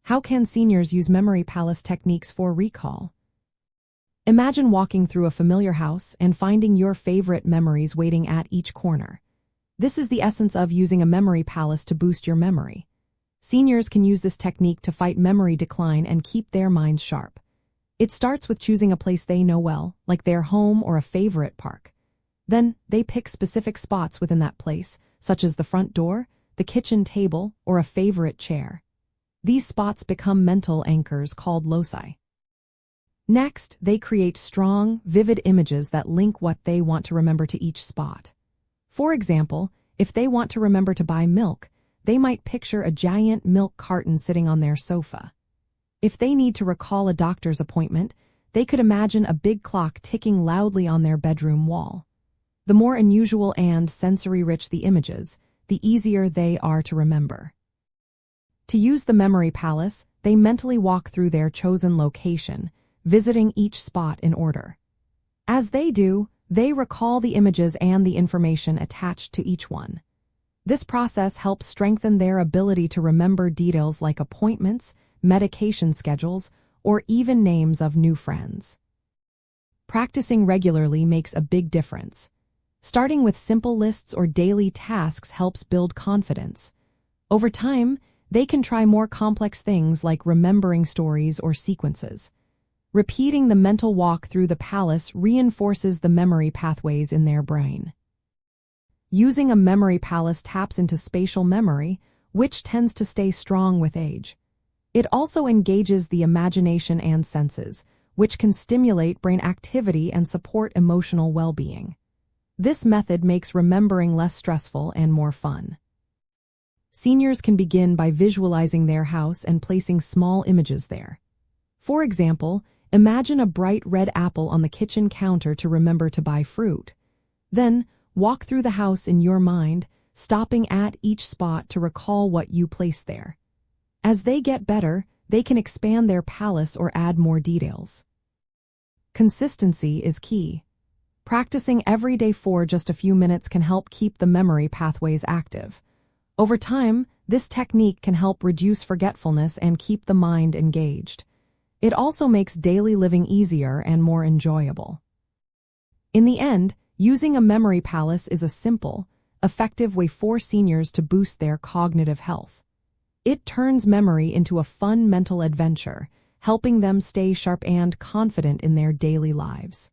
How can seniors use memory palace techniques for recall? Imagine walking through a familiar house and finding your favorite memories waiting at each corner. This is the essence of using a memory palace to boost your memory. Seniors can use this technique to fight memory decline and keep their minds sharp. It starts with choosing a place they know well, like their home or a favorite park. Then, they pick specific spots within that place, such as the front door, the kitchen table, or a favorite chair. These spots become mental anchors called loci. Next, they create strong, vivid images that link what they want to remember to each spot. For example, if they want to remember to buy milk, they might picture a giant milk carton sitting on their sofa. If they need to recall a doctor's appointment, they could imagine a big clock ticking loudly on their bedroom wall. The more unusual and sensory-rich the images, the easier they are to remember. To use the memory palace, they mentally walk through their chosen location, visiting each spot in order. As they do, they recall the images and the information attached to each one. This process helps strengthen their ability to remember details like appointments, medication schedules, or even names of new friends. Practicing regularly makes a big difference. Starting with simple lists or daily tasks helps build confidence. Over time, they can try more complex things like remembering stories or sequences. Repeating the mental walk through the palace reinforces the memory pathways in their brain. Using a memory palace taps into spatial memory, which tends to stay strong with age. It also engages the imagination and senses, which can stimulate brain activity and support emotional well-being. This method makes remembering less stressful and more fun. Seniors can begin by visualizing their house and placing small images there. For example, imagine a bright red apple on the kitchen counter to remember to buy fruit. Then, walk through the house in your mind, stopping at each spot to recall what you placed there. As they get better, they can expand their palace or add more details. Consistency is key. Practicing every day for just a few minutes can help keep the memory pathways active. Over time, this technique can help reduce forgetfulness and keep the mind engaged. It also makes daily living easier and more enjoyable. In the end, using a memory palace is a simple, effective way for seniors to boost their cognitive health. It turns memory into a fun mental adventure, helping them stay sharp and confident in their daily lives.